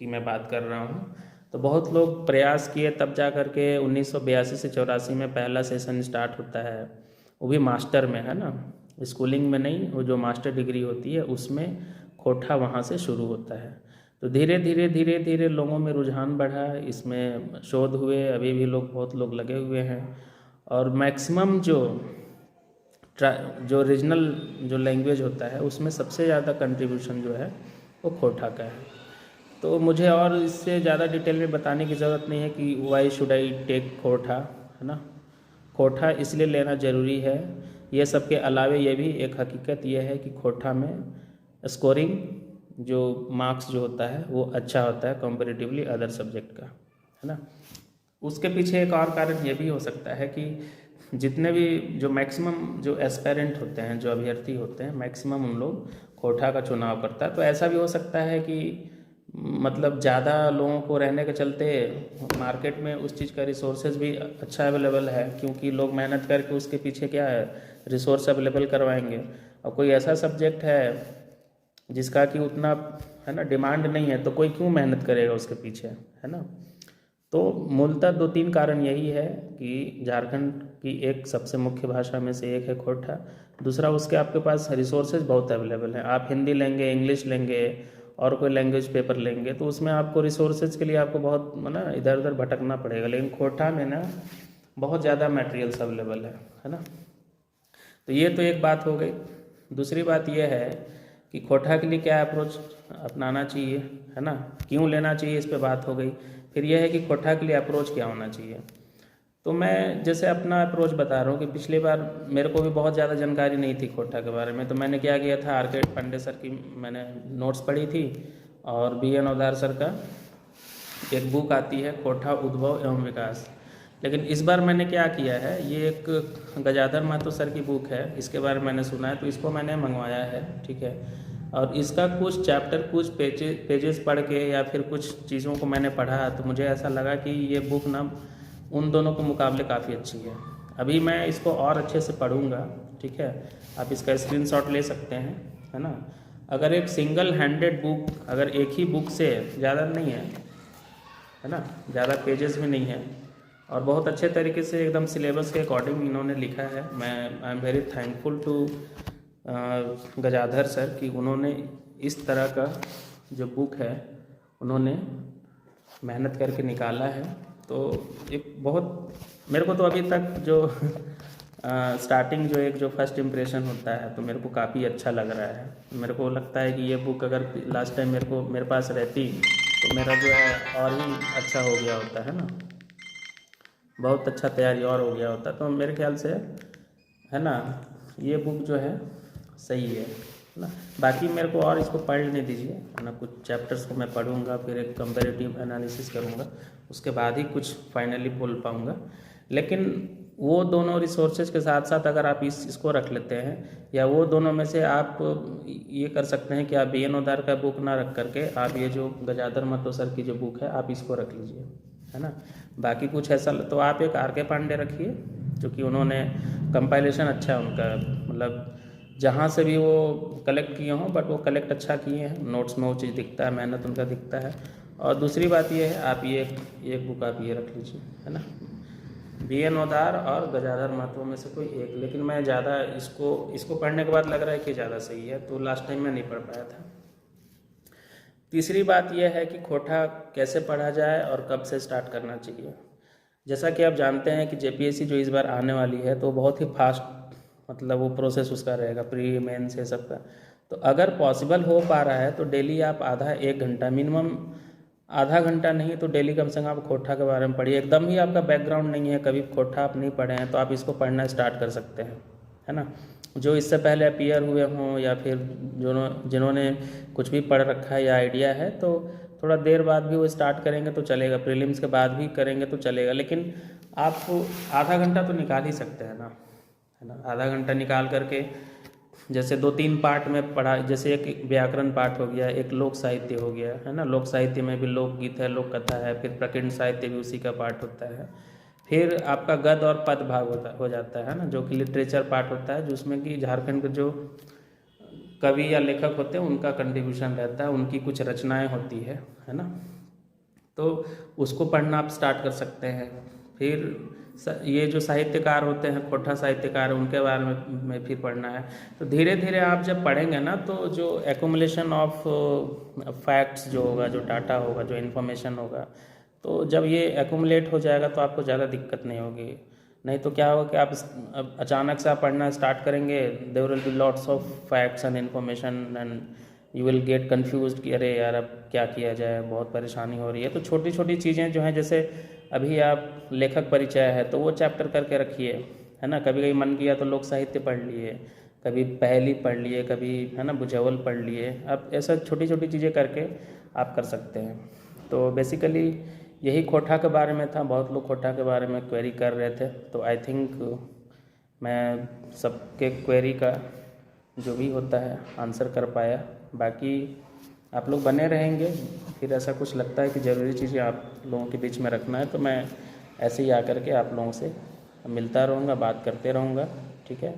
की मैं बात कर रहा हूँ। तो बहुत लोग प्रयास किए, तब जा कर के 1982 से 84 में पहला सेशन स्टार्ट होता है, वो भी मास्टर में, है ना, स्कूलिंग में नहीं, वो जो मास्टर डिग्री होती है उसमें कोठा वहाँ से शुरू होता है। तो धीरे धीरे धीरे धीरे लोगों में रुझान बढ़ा, इसमें शोध हुए, अभी भी बहुत लोग लगे हुए हैं। और मैक्सिमम जो रीजनल जो लैंग्वेज होता है उसमें सबसे ज़्यादा कंट्रीब्यूशन जो है वो कोठा का है। तो मुझे और इससे ज़्यादा डिटेल में बताने की ज़रूरत नहीं है कि वाई शुड आई टेक कोठा, है ना। कोठा इसलिए लेना ज़रूरी है, ये सब के अलावे ये भी एक हकीकत ये है कि कोठा में स्कोरिंग जो मार्क्स जो होता है वो अच्छा होता है कंपैरेटिवली अदर सब्जेक्ट का, है ना। उसके पीछे एक और कारण ये भी हो सकता है कि जितने भी जो मैक्सिमम जो एस्पेरेंट होते हैं, जो अभ्यर्थी होते हैं, मैक्सिमम उन लोग कोठा का चुनाव करता है। तो ऐसा भी हो सकता है कि मतलब ज़्यादा लोगों को रहने के चलते मार्केट में उस चीज़ का रिसोर्सेज भी अच्छा अवेलेबल है, क्योंकि लोग मेहनत करके उसके पीछे क्या है रिसोर्स अवेलेबल करवाएंगे। और कोई ऐसा सब्जेक्ट है जिसका कि उतना, है ना, डिमांड नहीं है, तो कोई क्यों मेहनत करेगा उसके पीछे, है ना। तो मूलतः 2-3 कारण यही है कि झारखंड की एक सबसे मुख्य भाषा में से एक है कोठा, दूसरा उसके आपके पास रिसोर्सेज बहुत अवेलेबल हैं। आप हिंदी लेंगे, इंग्लिश लेंगे और कोई लैंग्वेज पेपर लेंगे तो उसमें आपको रिसोर्सेज के लिए आपको बहुत ना इधर उधर भटकना पड़ेगा, लेकिन कोठा में ना बहुत ज़्यादा मटेरियल्स अवेलेबल है ना। तो ये तो एक बात हो गई। दूसरी बात यह है कि कोठा के लिए क्या अप्रोच अपनाना चाहिए, है ना, क्यों लेना चाहिए, इस पे बात हो गई। फिर यह है कि कोठा के लिए अप्रोच क्या होना चाहिए। तो मैं जैसे अपना अप्रोच बता रहा हूँ कि पिछली बार मेरे को भी बहुत ज़्यादा जानकारी नहीं थी कोठा के बारे में, तो मैंने क्या किया था, आर के पांडे सर की मैंने नोट्स पढ़ी थी, और बी एन ओदार सर का एक बुक आती है कोठा उद्भव एवं विकास। लेकिन इस बार मैंने क्या किया है, ये एक गजाधर महतो सर की बुक है, इसके बारे में मैंने सुना है तो इसको मैंने मंगवाया है, ठीक है। और इसका कुछ चैप्टर, कुछ पेजेस पढ़ के या फिर कुछ चीज़ों को मैंने पढ़ा तो मुझे ऐसा लगा कि ये बुक ना उन दोनों के मुकाबले काफ़ी अच्छी है। अभी मैं इसको और अच्छे से पढ़ूँगा, ठीक है। आप इसका स्क्रीनशॉट ले सकते हैं, है ना। अगर एक सिंगल हैंडेड बुक, अगर एक ही बुक से, ज़्यादा नहीं है ना, ज़्यादा पेजेस भी नहीं है, और बहुत अच्छे तरीके से एकदम सिलेबस के अकॉर्डिंग इन्होंने लिखा है। मैं I am very thankful to Gajadhar sir कि उन्होंने इस तरह का जो बुक है उन्होंने मेहनत करके निकाला है। तो एक बहुत, मेरे को तो अभी तक जो स्टार्टिंग जो एक जो फर्स्ट इम्प्रेशन होता है तो मेरे को काफ़ी अच्छा लग रहा है। मेरे को लगता है कि ये बुक अगर लास्ट टाइम मेरे पास रहती तो मेरा जो है और ही अच्छा हो गया होता, है ना, बहुत अच्छा तैयारी और हो गया होता। तो मेरे ख्याल से, है ना, ये बुक जो है सही है ना। बाकी मेरे को और इसको पढ़ लेने दीजिए, है ना, कुछ चैप्टर्स को मैं पढ़ूंगा, फिर एक कंपैरेटिव एनालिसिस करूंगा, उसके बाद ही कुछ फाइनली बोल पाऊंगा। लेकिन वो दोनों रिसोर्सेज के साथ साथ अगर आप इसको रख लेते हैं, या वो दोनों में से आप ये कर सकते हैं कि आप बी एन ओदार का बुक ना रख करके आप ये जो गजाधर महतो सर की जो बुक है आप इसको रख लीजिए, है ना। बाकी कुछ ऐसा तो आप एक आर के पांडे रखिए, क्योंकि उन्होंने कंपाइलेशन अच्छा है उनका, मतलब जहाँ से भी वो कलेक्ट किए हों बट वो कलेक्ट अच्छा किए हैं, नोट्स में वो चीज़ दिखता है, मेहनत उनका दिखता है। और दूसरी बात ये है, आप ये एक बुक आप ये रख लीजिए, है ना, बी एन ओदार और गजाधर महतो में से कोई एक। लेकिन मैं ज़्यादा इसको पढ़ने के बाद लग रहा है कि ज़्यादा सही है, तो लास्ट टाइम मैं नहीं पढ़ पाया था। तीसरी बात यह है कि कोठा कैसे पढ़ा जाए और कब से स्टार्ट करना चाहिए। जैसा कि आप जानते हैं कि जेपीएससी जो इस बार आने वाली है तो बहुत ही फास्ट, मतलब वो प्रोसेस उसका रहेगा, प्री मेंस ये सब का। तो अगर पॉसिबल हो पा रहा है तो डेली आप आधा 1 घंटा, मिनिमम आधा घंटा नहीं तो डेली कम से कम आप कोठा के बारे में पढ़िए। एकदम ही आपका बैकग्राउंड नहीं है, कभी कोठा आप नहीं पढ़े हैं, तो आप इसको पढ़ना स्टार्ट कर सकते हैं, है ना। जो इससे पहले अपीयर हुए हों या फिर जिन्होंने कुछ भी पढ़ रखा है या आइडिया है, तो थोड़ा देर बाद भी वो स्टार्ट करेंगे तो चलेगा, प्रीलिम्स के बाद भी करेंगे तो चलेगा। लेकिन आप आधा घंटा तो निकाल ही सकते हैं ना, है ना। आधा घंटा निकाल करके जैसे 2-3 पार्ट में पढ़ा, जैसे एक व्याकरण पाठ हो गया, एक लोक साहित्य हो गया, है ना। लोक साहित्य में भी लोकगीत है, लोक कथा है, फिर प्रकीर्ण साहित्य भी उसी का पार्ट होता है। फिर आपका गद्य और पद भाग हो जाता है ना, जो कि लिटरेचर पार्ट होता है, जिसमें कि झारखंड के जो कवि या लेखक होते हैं उनका कंट्रीब्यूशन रहता है, उनकी कुछ रचनाएं होती है ना। तो उसको पढ़ना आप स्टार्ट कर सकते हैं। फिर ये जो साहित्यकार होते हैं, खोटा साहित्यकार, उनके बारे में फिर पढ़ना है। तो धीरे धीरे आप जब पढ़ेंगे ना, तो जो एक्यूमुलेशन ऑफ फैक्ट्स जो होगा, जो डाटा होगा, जो इन्फॉर्मेशन होगा, तो जब ये एक्यूमुलेट हो जाएगा तो आपको ज़्यादा दिक्कत नहीं होगी। नहीं तो क्या होगा कि आप अचानक से आप पढ़ना स्टार्ट करेंगे, there will be lots of facts and information and you will get confused कि अरे यार अब क्या किया जाए, बहुत परेशानी हो रही है। तो छोटी छोटी चीज़ें जो हैं, जैसे अभी आप लेखक परिचय है तो वो चैप्टर करके रखिए, है ना। कभी कभी मन किया तो लोक साहित्य पढ़ लिए, कभी पहेली पढ़ लिए, कभी है ना बुझावल पढ़ लिए। आप ऐसा छोटी छोटी चीज़ें करके आप कर सकते हैं। तो बेसिकली यही खोटा के बारे में था। बहुत लोग खोटा के बारे में क्वेरी कर रहे थे, तो आई थिंक मैं सबके क्वेरी का जो भी होता है आंसर कर पाया। बाकी आप लोग बने रहेंगे, फिर ऐसा कुछ लगता है कि ज़रूरी चीज़ें आप लोगों के बीच में रखना है, तो मैं ऐसे ही आकर के आप लोगों से मिलता रहूँगा, बात करते रहूँगा, ठीक है।